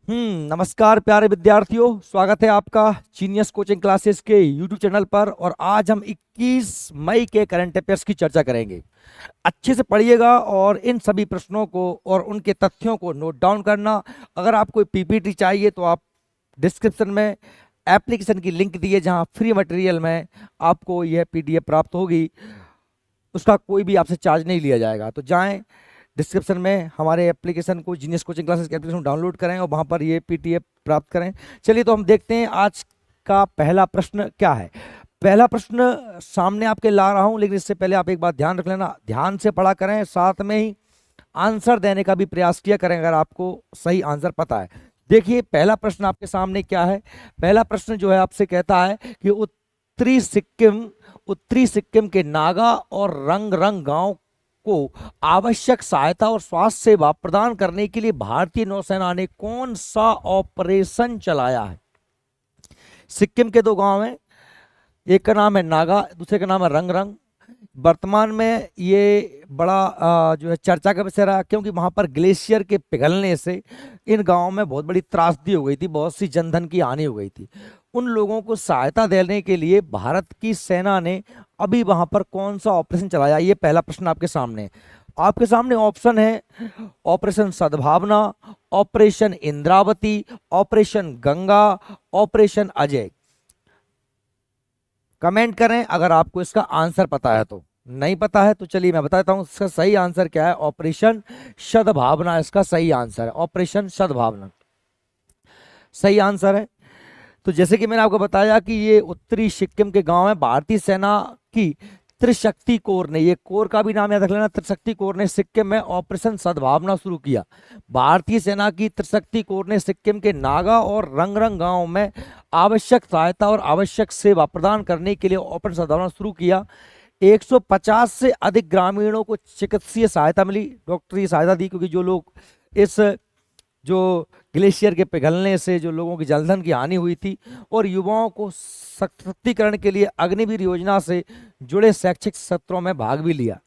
नमस्कार प्यारे विद्यार्थियों, स्वागत है आपका जीनियस कोचिंग क्लासेस के यूट्यूब चैनल पर। और आज हम 21 मई के करंट अफेयर्स की चर्चा करेंगे। अच्छे से पढ़िएगा और इन सभी प्रश्नों को और उनके तथ्यों को नोट डाउन करना। अगर आपको पीपीटी चाहिए तो आप डिस्क्रिप्शन में एप्लीकेशन की लिंक दी है, जहां फ्री मटेरियल में आपको यह पीडीएफ प्राप्त होगी। उसका कोई भी आपसे चार्ज नहीं लिया जाएगा। तो जाएं डिस्क्रिप्शन में हमारे एप्लीकेशन को, जीनियस कोचिंग क्लासेस के एप्लीकेशन डाउनलोड करें और वहां पर ये पीडीएफ प्राप्त करें। चलिए तो हम देखते हैं आज का पहला प्रश्न क्या है। पहला प्रश्न सामने आपके ला रहा हूं, लेकिन इससे पहले आप एक बात ध्यान रख लेना, ध्यान से पढ़ा करें, साथ में ही आंसर देने का भी प्रयास किया करें अगर आपको सही आंसर पता है। देखिए पहला प्रश्न आपके सामने क्या है। पहला प्रश्न जो है आपसे कहता है कि उत्तरी सिक्किम के नागा और रंग गांव को आवश्यक सहायता और स्वास्थ्य सेवा प्रदान करने के लिए भारतीय नौसेना ने कौन सा ऑपरेशन चलाया है। सिक्किम के दो गांव हैं, एक का नाम है नागा, दूसरे का नाम है रंग। वर्तमान में ये बड़ा जो है चर्चा का विषय रहा, क्योंकि वहां पर ग्लेशियर के पिघलने से इन गांवों में बहुत बड़ी त्रासदी हो गई थी, बहुत सी जनधन की हानि हो गई थी। उन लोगों को सहायता देने के लिए भारत की सेना ने अभी वहां पर कौन सा ऑपरेशन चलाया, ये पहला प्रश्न आपके सामने है। आपके सामने ऑप्शन है ऑपरेशन सद्भावना, operation Indravati, operation Ganga, operation Ajay. Comment करें अगर आपको इसका आंसर पता है। तो नहीं पता है तो चलिए मैं बताता हूं इसका सही आंसर क्या है। ऑपरेशन सद्भावना इसका सही आंसर है। ऑपरेशन सद्भावना सही आंसर है। तो जैसे कि मैंने आपको बताया कि ये उत्तरी सिक्किम के गांव है, भारतीय सेना की त्रिशक्ति कोर ने, ये कोर का भी नाम याद रख लेना, त्रिशक्ति कोर ने सिक्किम में ऑपरेशन सद्भावना शुरू किया। भारतीय सेना की त्रिशक्ति कोर ने सिक्किम के नागा और रंग गांव में आवश्यक सहायता और आवश्यक सेवा प्रदान करने के लिए ऑपरेशन सद्भावना शुरू किया। 150 से अधिक ग्रामीणों को चिकित्सीय सहायता मिली, डॉक्टरी सहायता दी, क्योंकि जो लोग इस जो ग्लेशियर के पिघलने से जो लोगों की जलधन की हानि हुई थी, और युवाओं को सशक्तिकरण के लिए अग्निवीर योजना से जुड़े शैक्षिक सत्रों में भाग भी लिया।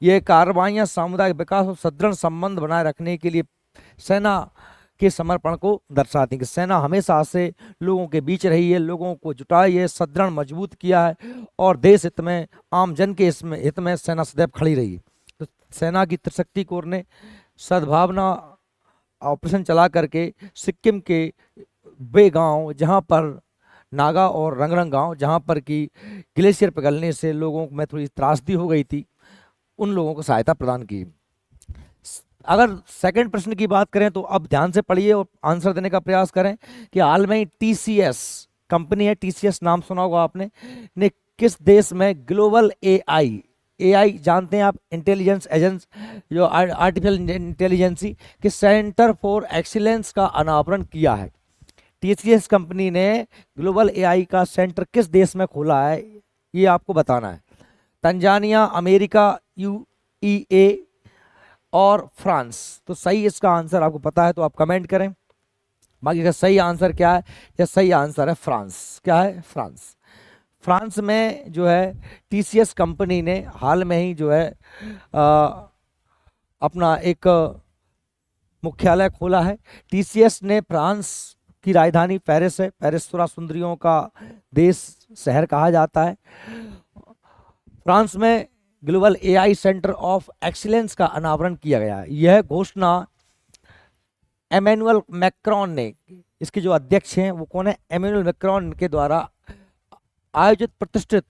ये कार्रवाइयां सामुदायिक विकास और सुदृढ़ संबंध बनाए रखने के लिए सेना के समर्पण को दर्शाती हैं कि सेना हमेशा से लोगों के बीच रही है, लोगों को जुटाई है, सुदृढ़ मजबूत किया है, और देश हित में, आम जन के इसमें हित में सेना सदैव खड़ी रही है। तो सेना की त्रिशक्ति कोर ने सद्भावना ऑपरेशन चला करके सिक्किम के वे गांव जहां पर नागा और रंग गांव, जहां पर कि ग्लेशियर पिघलने से लोगों में थोड़ी त्रासदी हो गई थी, उन लोगों को सहायता प्रदान की। अगर सेकंड प्रश्न की बात करें तो अब ध्यान से पढ़िए और आंसर देने का प्रयास करें कि हाल में ही टीसीएस कंपनी है, टीसीएस नाम सुना होगा आपने, ने किस देश में ग्लोबल एआई, एआई जानते हैं आप, इंटेलिजेंस एजेंस, जो आर्टिफिशियल इंटेलिजेंसी के सेंटर फॉर एक्सीलेंस का अनावरण किया है। टीसीएस कंपनी ने ग्लोबल एआई का सेंटर किस देश में खोला है, ये आपको बताना है। तंजानिया, अमेरिका, यूईए और फ्रांस। तो सही इसका आंसर आपको पता है तो आप कमेंट करें। बाकी का सही आंसर क्या है, या सही आंसर है फ्रांस। क्या है? फ्रांस। फ्रांस में जो है टीसीएस कंपनी ने हाल में ही जो है अपना एक मुख्यालय खोला है। टीसीएस ने, फ्रांस की राजधानी पेरिस है, पेरिस 16 सुंदरियों का देश, शहर कहा जाता है। फ्रांस में global AI centre of excellence का अनावरण किया गया है। यह घोषणा एमेनुअल मैक्रॉन ने, इसके जो अध्यक्ष हैं वो कौन है, एमेनुअल मैक्रॉन के द्वारा आयोजित प्रतिष्ठित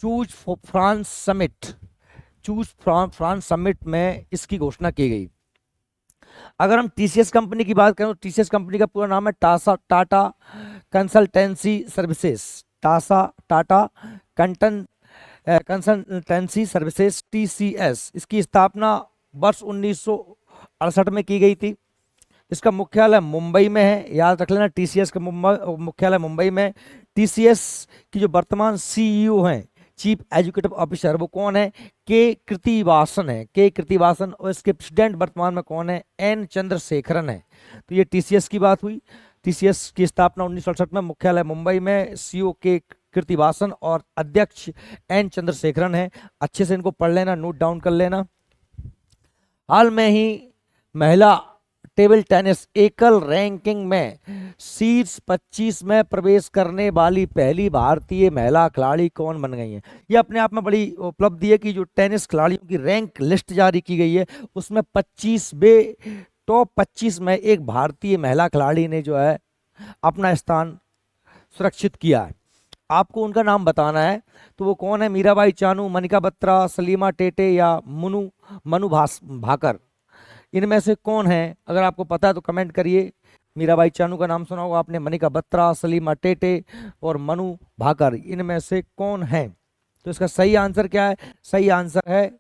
चूज फ्रांस समिट में इसकी घोषणा की गई। अगर हम टीसीएस कंपनी की बात करें तो टीसीएस कंपनी का पूरा नाम है Tata consultancy services, Tata consultancy services, TCS. इसकी स्थापना वर्ष 1968 में की गई थी। इसका मुख्यालय मुंबई में है, याद रख लेना, टीसीएस का मुख्यालय मुंबई में। टीसीएस की जो वर्तमान सीईओ हैं, चीफ एजुकेटिव ऑफिसर, वो कौन है, के कृतिवासन है, के कृतिवासन। और इसके प्रेसिडेंट वर्तमान में कौन है, एन चंद्रशेखरन है। तो ये टीसीएस की बात हुई। टीसीएस की स्थापना 1968 में, मुख्यालय मुंबई में, सीईओ के कृतिवासन और अध्यक्ष एन चंद्रशेखरन है। अच्छे से इनको पढ़ लेना, नोट डाउन कर लेना। हाल में ही महिला टेबल टेनिस एकल रैंकिंग में शीर्ष 25 में प्रवेश करने वाली पहली भारतीय महिला खिलाड़ी कौन बन गई है। ये अपने आप में बड़ी उपलब्धि है कि जो टेनिस खिलाड़ियों की रैंक लिस्ट जारी की गई है उसमें 25वें टॉप 25 में एक भारतीय महिला खिलाड़ी ने जो है अपना स्थान सुरक्षित किया है। आपको उनका नाम बताना है, तो वो कौन है? मीराबाई चानू, मनिका बत्रा, सलीमा टेटे या मनु भाकर। इनमें से कौन है? अगर आपको पता है तो कमेंट करिए। मीराबाई चानू का नाम सुना होगा आपने, मनिका बत्रा, सलीमा टेटे और मनु भाकर, इनमें से कौन है? तो इसका सही आंसर क्या है? सही आंसर है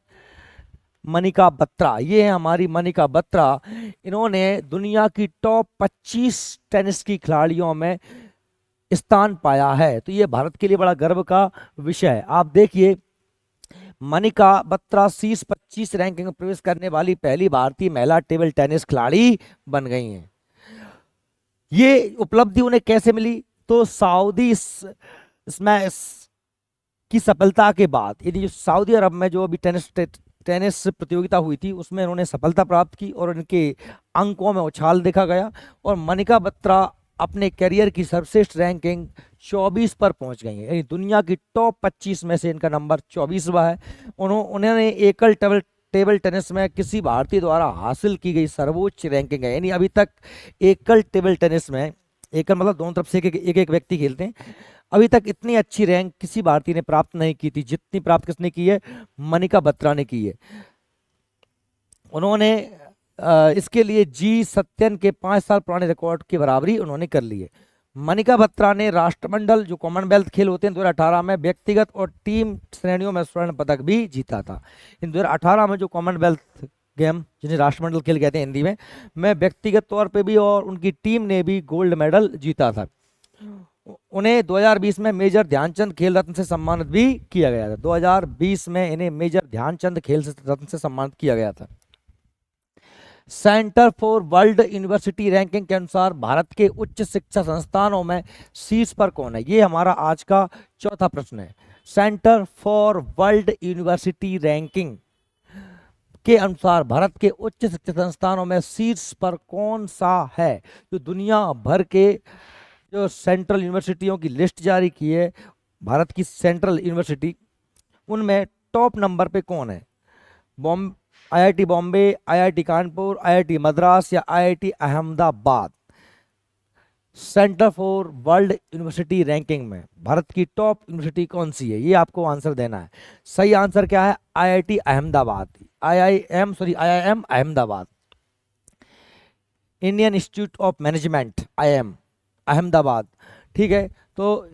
मनिका बत्रा। ये है हमारी मनिका बत्रा। इन्होंने दुनिया की टॉप 25 टेनिस की खिलाड़ियों में स्थान पाया है, तो ये भारत के लिए बड़ा गर्व का विषय है। आप देखिए, मनिका बत्रा शीर्ष 25 रैंकिंग में प्रवेश करने वाली पहली भारतीय महिला टेबल टेनिस खिलाड़ी बन गई हैं। ये उपलब्धि उन्हें कैसे मिली? तो सऊदी स्मैश की सफलता के बाद, यदि सऊदी अरब में जो अभी टेनिस प्रतियोगिता हुई थी उसमें इन्होंने सफलता प्राप्त की और इनके अंकों में उछाल देखा गया और मनिका बत्रा अपने करियर की सर्वश्रेष्ठ रैंकिंग 24 पर पहुंच गई है, यानी दुनिया की टॉप 25 में से इनका नंबर 24वां है। उन्होंने एकल टेबल टेनिस में किसी भारतीय द्वारा हासिल की गई सर्वोच्च रैंकिंग है, यानी अभी तक एकल टेबल टेनिस में, एकल मतलब दोनों तरफ से एक एक व्यक्ति खेलते हैं, अभी तक इतनी अच्छी रैंक किसी भारतीय ने प्राप्त नहीं की थी जितनी प्राप्त किसने की है? मनिका बत्रा ने की है। उन्होंने इसके लिए जी सत्यन के 5 साल पुराने रिकॉर्ड की बराबरी उन्होंने कर ली है। मनिका बत्रा ने राष्ट्रमंडल जो कॉमनवेल्थ खेल होते हैं 2018 में व्यक्तिगत और टीम श्रेणियों में स्वर्ण पदक भी जीता था। इन 2018 में जो कॉमनवेल्थ गेम, जिन्हें राष्ट्रमंडल खेल कहते हैं हिंदी में व्यक्तिगत तौर पे भी और उनकी टीम ने भी गोल्ड मेडल जीता था। उन्हें 2020 में मेजर ध्यानचंद खेल रत्न से सम्मानित भी किया गया था। 2020 में इन्हें मेजर ध्यानचंद खेल रत्न से सम्मानित किया गया था। Centre for world university ranking के अनुसार भारत के उच्च शिक्षा संस्थानों में शीर्ष पर कौन है? ये हमारा आज का चौथा प्रश्न है। Centre for world university ranking के अनुसार भारत के उच्च शिक्षा संस्थानों में शीर्ष पर कौन सा है? जो दुनिया भर के जो सेंट्रल यूनिवर्सिटियों की लिस्ट जारी की है, भारत की सेंट्रल यूनिवर्सिटी, उनमें टॉप नंबर पे कौन है? IIT Bombay, IIT Kanpur, IIT Madras या IIT Ahmedabad. Centre for world university ranking में भारत की टॉप यूनिवर्सिटी कौन सी है? ये आपको आंसर देना है। सही आंसर क्या है? IIT Ahmedabad, IIM Ahmedabad. Indian institute of management, IIM Ahmedabad. ठीक है, तो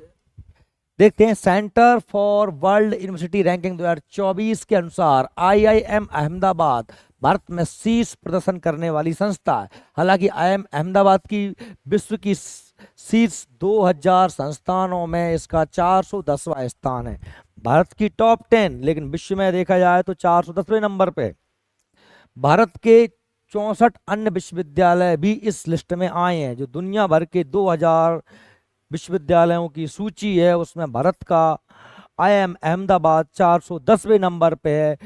देखते हैं centre for world university ranking 2024 के अनुसार IIM अहमदाबाद भारत में शीर्ष प्रदर्शन करने वाली संस्था है। हालांकि IIM अहमदाबाद की विश्व की शीर्ष 2000 संस्थानों में इसका 410वां स्थान है। भारत की टॉप 10, लेकिन विश्व में देखा जाए तो 410वें नंबर पे। भारत के 64 अन्य विश्वविद्यालय भी इस लिस्ट में आए हैं। जो दुनिया भर के 2000 विश्वविद्यालयों की सूची है उसमें भारत का IIM अहमदाबाद 410वें नंबर पे है,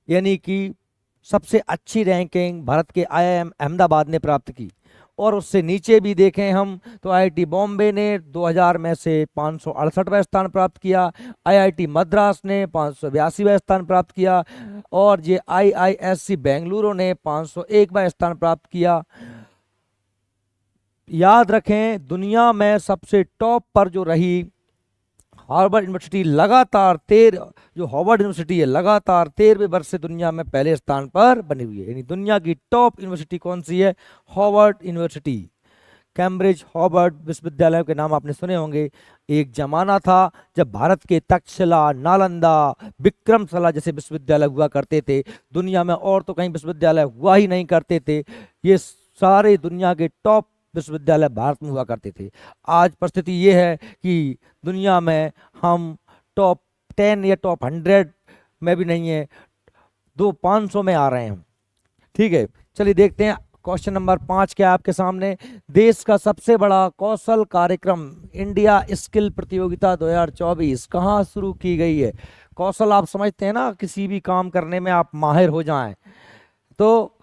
यानी कि सबसे अच्छी रैंकिंग भारत के IIM अहमदाबाद ने प्राप्त की। और उससे नीचे भी देखें हम तो IIT बॉम्बे ने 2000 में से 568वां स्थान प्राप्त किया, IIT मद्रास ने 582वां स्थान प्राप्त किया और ये IISc बेंगलुरु ने 501वां स्थान प्राप्त किया। याद रखें, दुनिया में सबसे टॉप पर जो रही हार्वर्ड यूनिवर्सिटी, लगातार जो हार्वर्ड यूनिवर्सिटी है लगातार 13वें वर्ष से दुनिया में पहले स्थान पर बनी हुई है। यानी दुनिया की टॉप यूनिवर्सिटी कौन सी है? Harvard university. कैम्ब्रिज, हार्वर्ड विश्वविद्यालयों के नाम आपने सुने होंगे। एक जमाना था जब भारत के तक्षशिला, नालंदा, विक्रमशिला जैसे विश्वविद्यालय हुआ करते थे। दुनिया में और तो कहीं विश्वविद्यालय हुआ ही नहीं करते थे। ये सारे दुनिया के टॉप विश्वविद्यालय भारत में हुआ करते थे। आज परिस्थिति ये है कि दुनिया में हम टॉप 10 या टॉप 100 में भी नहीं है, 500 में आ रहे हैं हम। ठीक है, चलिए देखते हैं क्वेश्चन नंबर 5 क्या है आपके सामने। देश का सबसे बड़ा कौशल कार्यक्रम इंडिया स्किल प्रतियोगिता 2024 कहाँ शुरू की गई है? कौशल आप समझते हैं ना, किसी भी काम करने में आप माहिर हो जाएं, तो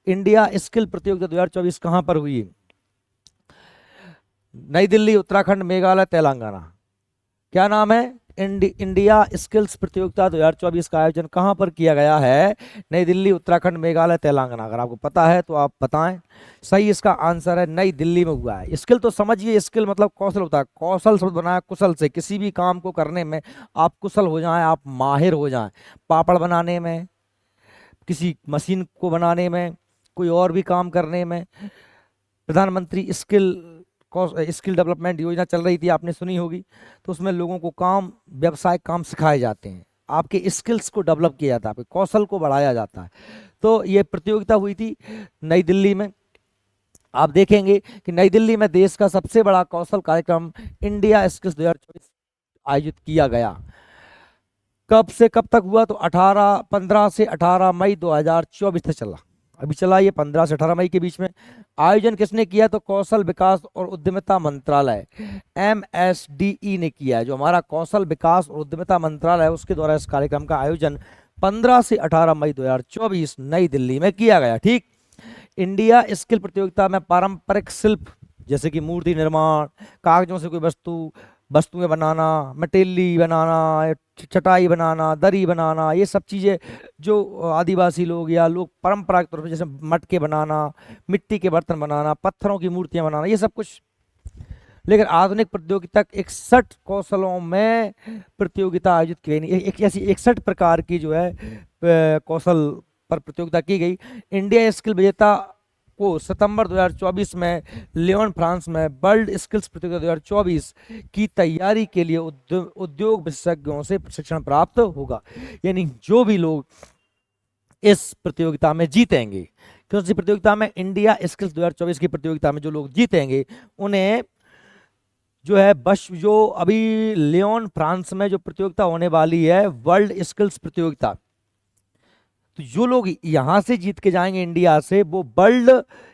इंडिया स्किल प्रतियोगिता 2024 कहाँ पर हुई? नई दिल्ली, उत्तराखंड, मेघालय, तेलंगाना। क्या नाम है? इंडिया स्किल्स प्रतियोगिता 2024 का आयोजन कहाँ पर किया गया है? नई दिल्ली, उत्तराखंड, मेघालय, तेलंगाना। अगर आपको पता है तो आप बताएं। सही इसका आंसर है नई दिल्ली में हुआ है। स्किल तो समझिए, स्किल मतलब कौशल होता है। कौशल शब्द बनाया कुशल से, किसी भी काम को करने में आप कुशल हो जाएं, आप माहिर हो जाएं। पापड़ बनाने में, किसी मशीन को बनाने में, कोई और भी काम करने में। प्रधानमंत्री स्किल डेवलपमेंट योजना चल रही थी, आपने सुनी होगी। तो उसमें लोगों को काम, व्यवसाय काम सिखाए जाते हैं, आपके स्किल्स को डेवलप किया जाता है, आपके कौशल को बढ़ाया जाता है। तो ये प्रतियोगिता हुई थी नई दिल्ली में। आप देखेंगे कि नई दिल्ली में देश का सबसे बड़ा कौशल कार्यक्रम इंडिया स्किल्स 2024 आयोजित किया गया। कब से कब तक हुआ? तो 15 से 18 मई 2024 तक चला। अभी चला ये 15 से 18 मई के बीच में। आयोजन किसने किया? तो कौशल विकास और उद्यमिता मंत्रालय, MSDE ने किया है। जो हमारा कौशल विकास और उद्यमिता मंत्रालय है, उसके द्वारा इस कार्यक्रम का आयोजन 15 से 18 मई 2024 नई दिल्ली में किया गया। ठीक। इंडिया स्किल प्रतियोगिता में पारंपरिक शिल्प जैसे कि मूर्ति निर्माण, कागजों से कोई वस्तुएं बनाना, मटेली बनाना, चटाई बनाना, दरी बनाना, ये सब चीज़ें जो आदिवासी लोग या लोग परंपरागत तौर पर, जैसे मटके बनाना, मिट्टी के बर्तन बनाना, पत्थरों की मूर्तियां बनाना, ये सब कुछ। लेकिन आधुनिक प्रतियोगिता 61 कौशलों में प्रतियोगिता आयोजित की गई। एक ऐसी 61 प्रकार की जो है कौशल पर प्रतियोगिता की गई। इंडिया स्किल विजेता को सितंबर 2024 में लियोन, फ्रांस में वर्ल्ड स्किल्स प्रतियोगिता 2024 की तैयारी के लिए उद्योग विशेषज्ञों से प्रशिक्षण प्राप्त होगा। यानी जो भी लोग इस प्रतियोगिता में जीतेंगे, क्योंकि प्रतियोगिता में इंडिया स्किल्स 2024 की प्रतियोगिता में जो लोग जीतेंगे उन्हें जो है जो अभी लियोन, फ्रांस में जो प्रतियोगिता होने वाली है वर्ल्ड स्किल्स प्रतियोगिता, तो जो लोग यहां से जीत के जाएंगे इंडिया से, वो वर्ल्ड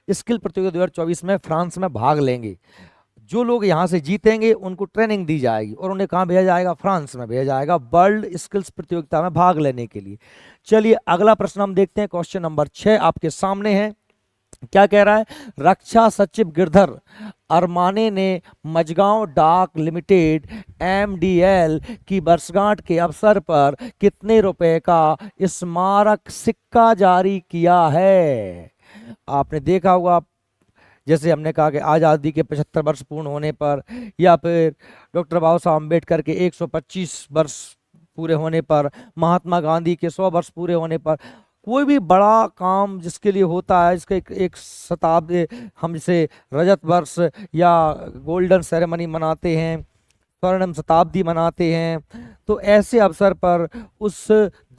स्किल प्रतियोगिता 2024 में फ्रांस में भाग लेंगे। जो लोग यहां से जीतेंगे उनको ट्रेनिंग दी जाएगी और उन्हें कहां भेजा जाएगा? फ्रांस में भेजा जाएगा वर्ल्ड स्किल्स प्रतियोगिता में भाग लेने के लिए। चलिए अगला प्रश्न हम देखते हैं। क्वेश्चन नंबर 6 आपके सामने है। क्या कह रहा है? रक्षा सचिव गिरधर अरमाने ने मझगांव डाक लिमिटेड MDL की वर्षगांठ के अवसर पर कितने रुपए का स्मारक सिक्का जारी किया है? आपने देखा होगा, जैसे हमने कहा कि आज़ादी के 75 वर्ष पूर्ण होने पर, या फिर डॉक्टर बाबा साहब अम्बेडकर के 125 वर्ष पूरे होने पर, महात्मा गांधी के 100 वर्ष पूरे होने पर, कोई भी बड़ा काम जिसके लिए होता है, इसका एक शताब्दी, हम जिसे रजत वर्ष या गोल्डन सेरेमनी मनाते हैं, स्वर्णिम शताब्दी मनाते हैं, तो ऐसे अवसर पर उस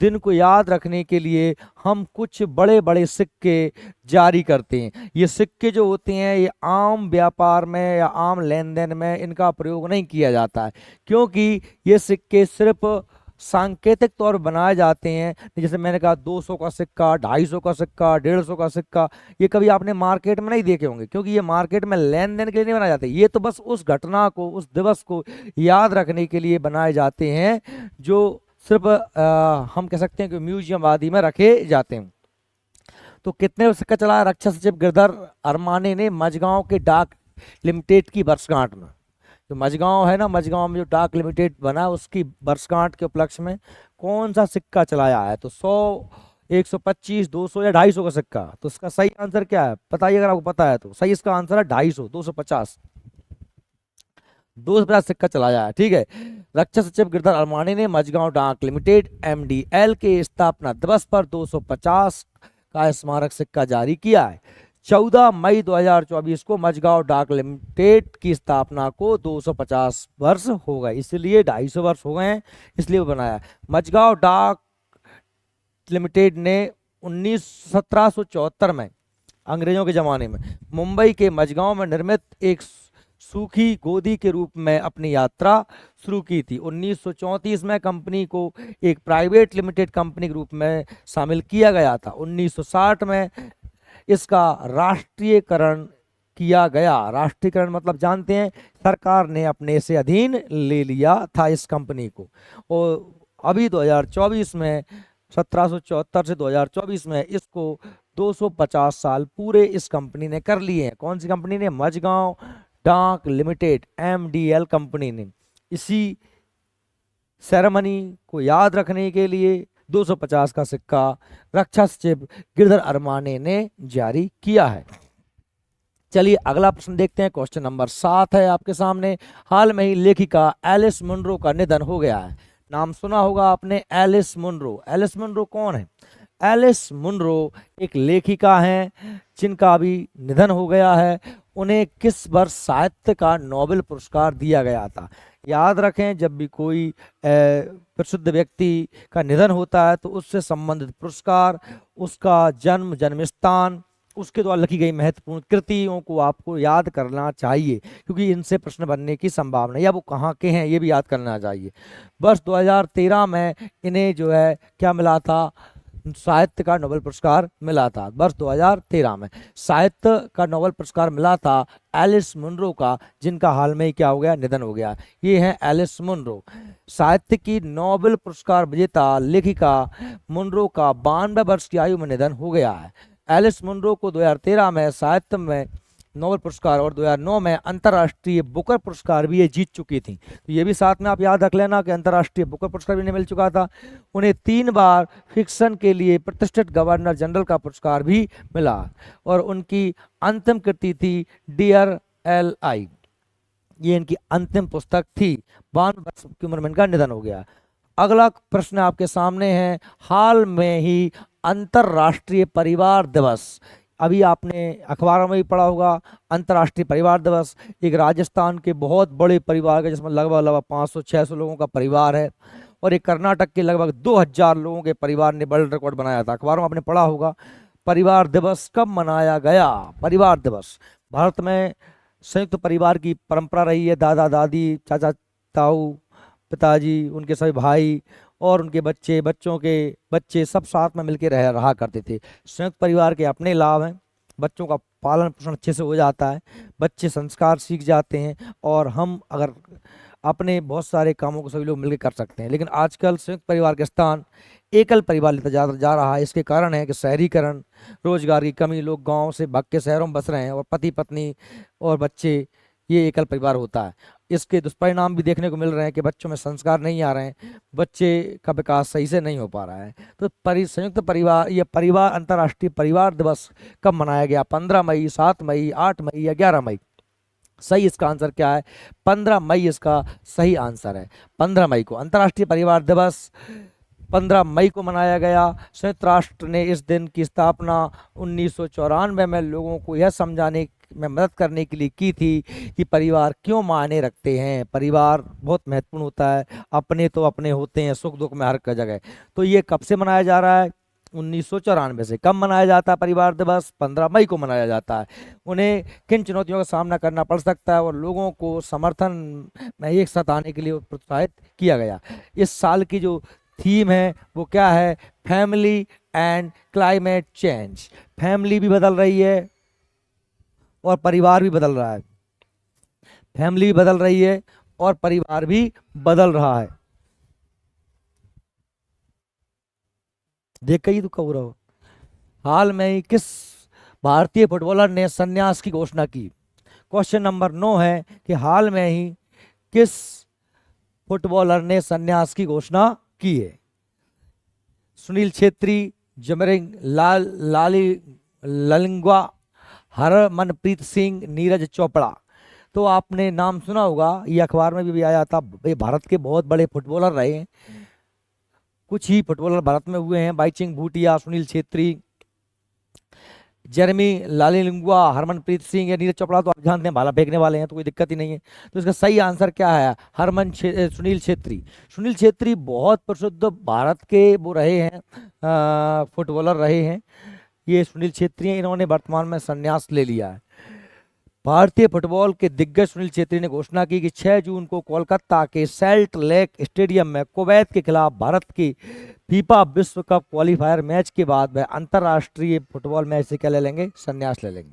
दिन को याद रखने के लिए हम कुछ बड़े बड़े सिक्के जारी करते हैं। ये सिक्के जो होते हैं ये आम व्यापार में या आम लेन देन में इनका प्रयोग नहीं किया जाता है, क्योंकि ये सिक्के सिर्फ सांकेतिक तौर पर बनाए जाते हैं। जैसे मैंने कहा 200 का सिक्का, 250 का सिक्का, 150 का सिक्का, ये कभी आपने मार्केट में नहीं देखे होंगे, क्योंकि ये मार्केट में लेन देन के लिए नहीं बनाए जाते। ये तो बस उस घटना को, उस दिवस को याद रखने के लिए बनाए जाते हैं, जो सिर्फ हम कह सकते हैं कि म्यूजियम आदि में रखे जाते हैं। तो कितने सिक्का चला रक्षा सचिव गिरधर अरमाने ने मझगांव के डाक लिमिटेड की वर्षगांठ में? जो मझगांव है ना, मझगांव में जो डाक लिमिटेड बना, उसकी वर्षगांठ के उपलक्ष्य में कौन सा सिक्का चलाया है? तो 100, 125, 200 या 250 का सिक्का। तो इसका सही आंसर क्या है बताइए, अगर आपको पता है तो। सही इसका आंसर है 250, 250, 250 सिक्का चलाया है। ठीक है। रक्षा सचिव गिरधर अरमाने ने मझगांव डाक लिमिटेड MDL के स्थापना दिवस पर 250 का स्मारक सिक्का जारी किया है। 14 मई 2024 को मझगांव डाक लिमिटेड की स्थापना को 250 वर्ष हो गए, इसलिए 250 वर्ष हो गए हैं, इसलिए वो बनाया। मझगांव डाक लिमिटेड ने 1774 में, अंग्रेजों के जमाने में, मुंबई के मझगांव में निर्मित एक सूखी गोदी के रूप में अपनी यात्रा शुरू की थी। 1934 में कंपनी को एक प्राइवेट लिमिटेड कंपनी के रूप में शामिल किया गया था। 1960 में इसका राष्ट्रीयकरण किया गया। राष्ट्रीयकरण मतलब जानते हैं, सरकार ने अपने से अधीन ले लिया था इस कंपनी को। और अभी 2024 में 1774 से 2024 में इसको 250 साल पूरे इस कंपनी ने कर लिए हैं। कौन सी कंपनी ने? मझगांव डाक लिमिटेड, MDL कंपनी ने। इसी सेरेमनी को याद रखने के लिए 250 का सिक्का रक्षा सचिव गिरधर अरमाने ने जारी किया है। चलिए अगला प्रश्न देखते हैं। क्वेश्चन नंबर 7 है आपके सामने। हाल में ही लेखिका एलिस मुनरो का निधन हो गया है। नाम सुना होगा आपने, एलिस मुनरो। एलिस मुनरो कौन है? एलिस मुनरो एक लेखिका हैं जिनका अभी निधन हो गया है। उन्हें किस वर्ष साहित्य का नोबेल पुरस्कार दिया गया था? याद रखें, जब भी कोई प्रसिद्ध व्यक्ति का निधन होता है तो उससे संबंधित पुरस्कार, उसका जन्म, जन्म स्थान, उसके द्वारा लिखी गई महत्वपूर्ण कृतियों को आपको याद करना चाहिए, क्योंकि इनसे प्रश्न बनने की संभावना, या वो कहाँ के हैं ये भी याद करना चाहिए। वर्ष 2013 में इन्हें जो है क्या मिला था? साहित्य का नोबेल पुरस्कार मिला था। वर्ष 2013 में साहित्य का नोबेल पुरस्कार मिला था एलिस मुनरो का, जिनका हाल में ही क्या हो गया? निधन हो गया। ये है एलिस मुनरो, साहित्य की नोबेल पुरस्कार विजेता लेखिका मुनरो का 92 वर्ष की आयु में निधन हो गया है। एलिस मुनरो को 2013 में साहित्य में नोबेल पुरस्कार और 2009 में अंतर्राष्ट्रीय बुकर पुरस्कार भी ये जीत चुकी थी। तो ये भी साथ में आप याद रख लेना कि अंतर्राष्ट्रीय बुकर पुरस्कार भी इन्हें मिल चुका था। उन्हें 3 बार फिक्शन के लिए प्रतिष्ठित गवर्नर जनरल का पुरस्कार भी मिला, और उनकी अंतिम कृति थी डियर LI। ये इनकी अंतिम पुस्तक थी। 52 वर्ष की उम्र में इनका निधन हो गया। अगला प्रश्न आपके सामने है। हाल में ही अंतर्राष्ट्रीय परिवार दिवस, अभी आपने अखबारों में भी पढ़ा होगा, अंतर्राष्ट्रीय परिवार दिवस एक राजस्थान के बहुत बड़े परिवार का, जिसमें लगभग 500-600 लोगों का परिवार है, और एक कर्नाटक के लगभग 2000 लोगों के परिवार ने वर्ल्ड रिकॉर्ड बनाया था। अखबारों में आपने पढ़ा होगा। परिवार दिवस कब मनाया गया? परिवार दिवस, भारत में संयुक्त परिवार की परंपरा रही है। दादा दादी, चाचा ताऊ, पिताजी, उनके सभी भाई और उनके बच्चे, बच्चों के बच्चे सब साथ में मिलकर रहा करते थे। संयुक्त परिवार के अपने लाभ हैं। बच्चों का पालन पोषण अच्छे से हो जाता है, बच्चे संस्कार सीख जाते हैं, और हम अगर अपने बहुत सारे कामों को सभी लोग मिलकर कर सकते हैं। लेकिन आजकल संयुक्त परिवार के स्थान एकल परिवार लेता जा रहा है। इसके कारण है कि शहरीकरण, रोजगार की कमी, लोग गाँव से भाग के शहरों में बस रहे हैं, और पति पत्नी और बच्चे, ये एकल परिवार होता है। इसके दुष्परिणाम भी देखने को मिल रहे हैं कि बच्चों में संस्कार नहीं आ रहे हैं, बच्चे का विकास सही से नहीं हो पा रहा है। तो संयुक्त परिवार, यह परिवार, अंतर्राष्ट्रीय परिवार दिवस कब मनाया गया? 15 मई, 7 मई, 8 मई या 11 मई? सही इसका आंसर क्या है? 15 मई इसका सही आंसर है। 15 मई को अंतर्राष्ट्रीय परिवार दिवस 15 मई को मनाया गया। संयुक्त राष्ट्र ने इस दिन की स्थापना 1994 में लोगों को यह समझाने में मदद करने के लिए की थी कि परिवार क्यों मायने रखते हैं। परिवार बहुत महत्वपूर्ण होता है, अपने तो अपने होते हैं सुख दुख में हर जगह। तो ये कब से मनाया जा रहा है? 1994 से। कब मनाया जाता है परिवार दिवस? 15 मई को मनाया जाता है। उन्हें किन चुनौतियों का सामना करना पड़ सकता है, और लोगों को समर्थन में एक साथ आने के लिए प्रोत्साहित किया गया। इस साल की जो थीम है वो क्या है? Family and climate change. Family भी बदल रही है और परिवार भी बदल रहा है। फैमिली भी बदल रही है और परिवार भी बदल रहा है। देख के ही दुख हो रहा हो। हाल में ही किस भारतीय फुटबॉलर ने संन्यास की घोषणा की? क्वेश्चन नंबर 9 है कि हाल में ही किस फुटबॉलर ने संन्यास की घोषणा की है? सुनील छेत्री, जमरिंग ललिंगवा, हरमनप्रीत सिंह, नीरज चोपड़ा। तो आपने नाम सुना होगा, ये अखबार में भी आया था। ये भारत के बहुत बड़े फुटबॉलर रहे हैं। कुछ ही फुटबॉलर भारत में हुए हैं, बाईचुंग भूटिया, सुनील छेत्री, जेरेमी लालिंगवा, हरमनप्रीत सिंह या नीरज चोपड़ा। तो आप जानते हैं भाला फेंकने वाले हैं, तो कोई दिक्कत ही नहीं है। तो इसका सही आंसर क्या है? सुनील छेत्री। सुनील छेत्री बहुत प्रसिद्ध भारत के वो रहे हैं, फुटबॉलर रहे हैं। ये सुनील छेत्री हैं, इन्होंने वर्तमान में संन्यास ले लिया है। भारतीय फुटबॉल के दिग्गज सुनील छेत्री ने घोषणा की कि 6 जून को कोलकाता के सैल्ट लेक स्टेडियम में कुवैत के खिलाफ भारत की फीफा विश्व कप क्वालिफायर मैच के बाद वह अंतर्राष्ट्रीय फुटबॉल मैच से क्या ले लेंगे? संन्यास ले लेंगे।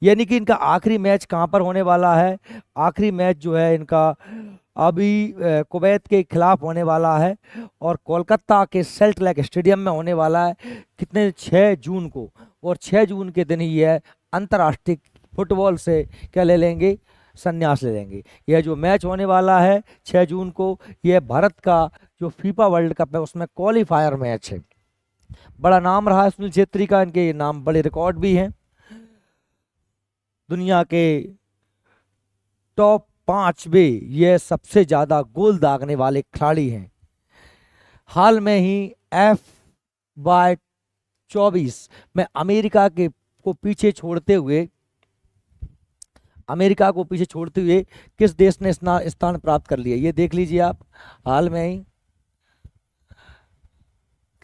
यानी कि इनका आखिरी मैच कहां पर होने वाला है? आखिरी मैच जो है इनका अभी कुवैत के खिलाफ होने वाला है और कोलकाता के सेल्ट लेक स्टेडियम में होने वाला है। कितने, 6 जून को। और 6 जून के दिन ही यह अंतर्राष्ट्रीय फुटबॉल से क्या ले लेंगे, संन्यास ले लेंगे। यह जो मैच होने वाला है 6 जून को, यह भारत का जो फीफा वर्ल्ड कप है उसमें क्वालिफायर मैच है। बड़ा नाम रहा है सुनील छेत्री का, इनके नाम बड़े रिकॉर्ड भी हैं। दुनिया के टॉप 5वें ये सबसे ज्यादा गोल दागने वाले खिलाड़ी हैं। हाल में ही FY24 में अमेरिका के को पीछे छोड़ते हुए किस देश ने स्थान प्राप्त कर लिया, ये देख लीजिए आप। हाल में ही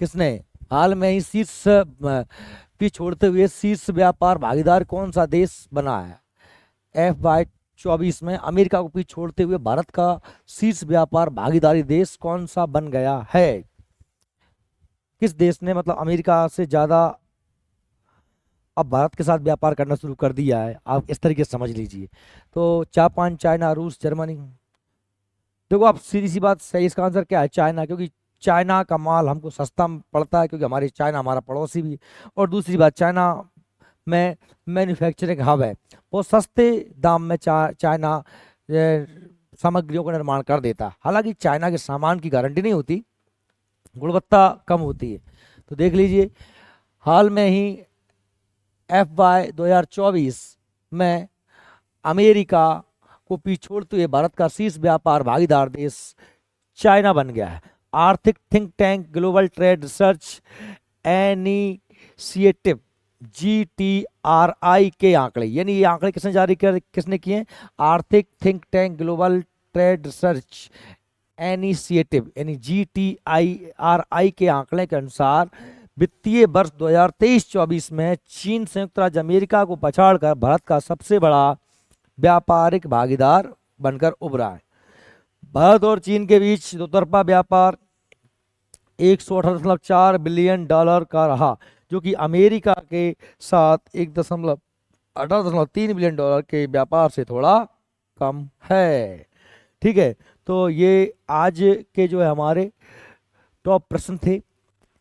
किसने, हाल में ही शीर्ष पीछे छोड़ते हुए शीर्ष व्यापार भागीदार कौन सा देश बना है? FY24 में अमेरिका को पीछे छोड़ते हुए भारत का शीर्ष व्यापार भागीदारी देश कौन सा बन गया है? किस देश ने मतलब अमेरिका से ज्यादा अब भारत के साथ व्यापार करना शुरू कर दिया है, आप इस तरीके से समझ लीजिए। तो जापान, चाइना, रूस, जर्मनी। देखो आप, सीधी सी बात, सही इसका आंसर क्या है? चाइना, क्योंकि चाइना का माल हमको सस्ता पड़ता है, क्योंकि हमारे चाइना हमारा पड़ोसी भी। और दूसरी बात, चाइना में मैन्युफैक्चरिंग हब है, बहुत सस्ते दाम में चाइना सामग्रियों का निर्माण कर देता है। हालांकि चाइना के सामान की गारंटी नहीं होती, गुणवत्ता कम होती है। तो देख लीजिए, हाल में ही FY 2024 में अमेरिका को पीछे छोड़ते हुए भारत का शीर्ष व्यापार भागीदार देश चाइना बन गया है। आर्थिक think tank global trade research initiative GTRI के आंकड़े, यानी ये आंकड़े किसने किए? आर्थिक think tank global trade research initiative यानी GTRI के आंकड़े के अनुसार वित्तीय वर्ष 2023-24 में चीन संयुक्त राज्य अमेरिका को पछाड़कर भारत का सबसे बड़ा व्यापारिक भागीदार बनकर उभरा है। भारत और चीन के बीच दोतरफा व्यापार 118.4 बिलियन डॉलर का रहा, जो कि अमेरिका के साथ 1.18.3 बिलियन डॉलर के व्यापार से थोड़ा कम है। ठीक है, तो ये आज के जो है हमारे टॉप प्रश्न थे।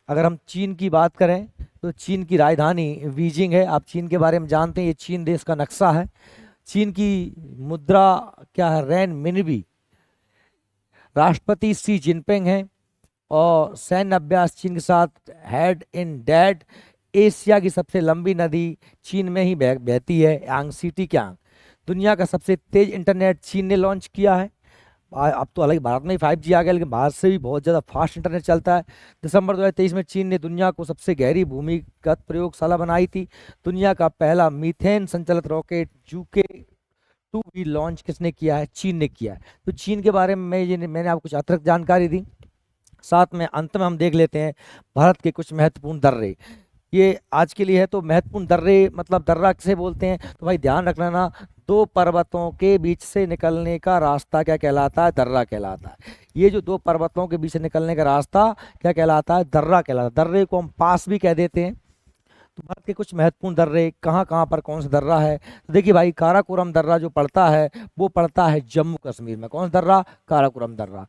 अगर हम चीन की बात करें तो चीन की राजधानी बीजिंग है। आप चीन के बारे में जानते हैं, ये चीन देश का नक्शा है। चीन की मुद्रा क्या है? रेन मिनबी। राष्ट्रपति शी जिनपिंग हैं और सैन्य अभ्यास चीन के साथ हेड इन डेड। एशिया की सबसे लंबी नदी चीन में ही बहती है, यांगसी कियांग। दुनिया का सबसे तेज इंटरनेट चीन ने लॉन्च किया है। अब तो हालांकि भारत में ही 5G आ गया, लेकिन भारत से भी बहुत ज़्यादा फास्ट इंटरनेट चलता है। दिसंबर 2023 में चीन ने दुनिया को सबसे गहरी भूमिगत प्रयोगशाला बनाई थी। दुनिया का पहला मीथेन संचालित रॉकेट UK-2 भी लॉन्च किसने किया है? चीन ने किया है। तो चीन के बारे में मैंने आपको कुछ अतिरिक्त जानकारी दी। साथ में अंत में हम देख लेते हैं भारत के कुछ महत्वपूर्ण दर्रे। ये आज के लिए है। तो महत्वपूर्ण दर्रे मतलब दर्रा किसे बोलते हैं? तो भाई ध्यान रखना ना, दो पर्वतों के बीच से निकलने का रास्ता क्या कहलाता है? दर्रा कहलाता है। ये जो दो पर्वतों के बीच से निकलने का रास्ता क्या कहलाता है? दर्रा कहलाता है। दर्रे को हम पास भी कह देते हैं। तो भारत के कुछ महत्वपूर्ण दर्रे कहाँ कहाँ पर कौन सा दर्रा है? तो देखिए भाई, काराकोरम दर्रा जो पड़ता है वो पड़ता है जम्मू कश्मीर में। कौन सा दर्रा? काराकोरम दर्रा।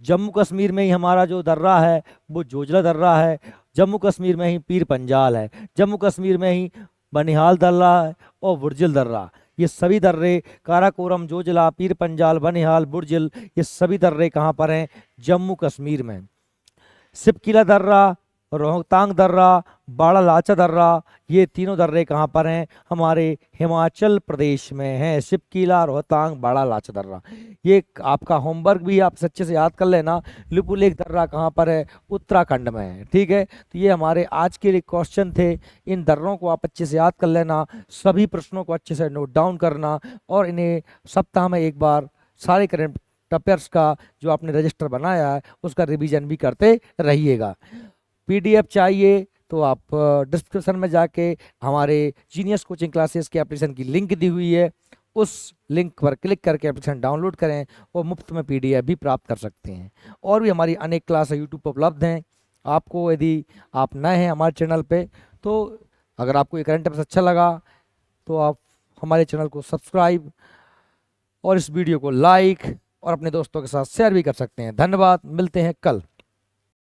जम्मू कश्मीर में ही हमारा जो दर्रा है वो जोजिला दर्रा है। जम्मू कश्मीर में ही पीर पंजाल है। जम्मू कश्मीर में ही बनिहाल दर्रा है और बुर्जिल दर्रा। ये सभी दर्रे काराकोरम, जोजिला, पीर पंजाल, बनिहाल, बुर्जिल, ये सभी दर्रे कहाँ पर हैं? जम्मू कश्मीर में। सिपकिला दर्रा, रोहतांग दर्रा, बाड़ा लाचा दर्रा, ये तीनों दर्रे कहाँ पर हैं? हमारे हिमाचल प्रदेश में हैं। सिपकिला, रोहतांग, बाड़ा लाचा दर्रा। ये आपका होमवर्क भी आप अच्छे से याद कर लेना। लिपुलेख दर्रा कहाँ पर है? उत्तराखंड में है। ठीक है, तो ये हमारे आज के लिए क्वेश्चन थे। इन दर्रों को आप अच्छे से याद कर लेना, सभी प्रश्नों को अच्छे से नोट डाउन करना और इन्हें सप्ताह में एक बार सारे करंट अफेयर्स का जो आपने रजिस्टर बनाया है उसका रिवीजन भी करते रहिएगा। PDF चाहिए तो आप डिस्क्रिप्शन में जाके हमारे जीनियस कोचिंग क्लासेस के एप्लीकेशन की लिंक दी हुई है, उस लिंक पर क्लिक करके एप्लीकेशन डाउनलोड करें और मुफ्त में PDF भी प्राप्त कर सकते हैं। और भी हमारी अनेक क्लास यूट्यूब पर उपलब्ध हैं। आपको यदि आप नए हैं हमारे चैनल पे, तो अगर आपको ये करंट अफेयर्स अच्छा लगा तो आप हमारे चैनल को सब्सक्राइब और इस वीडियो को लाइक और अपने दोस्तों के साथ शेयर भी कर सकते हैं। धन्यवाद, मिलते हैं कल।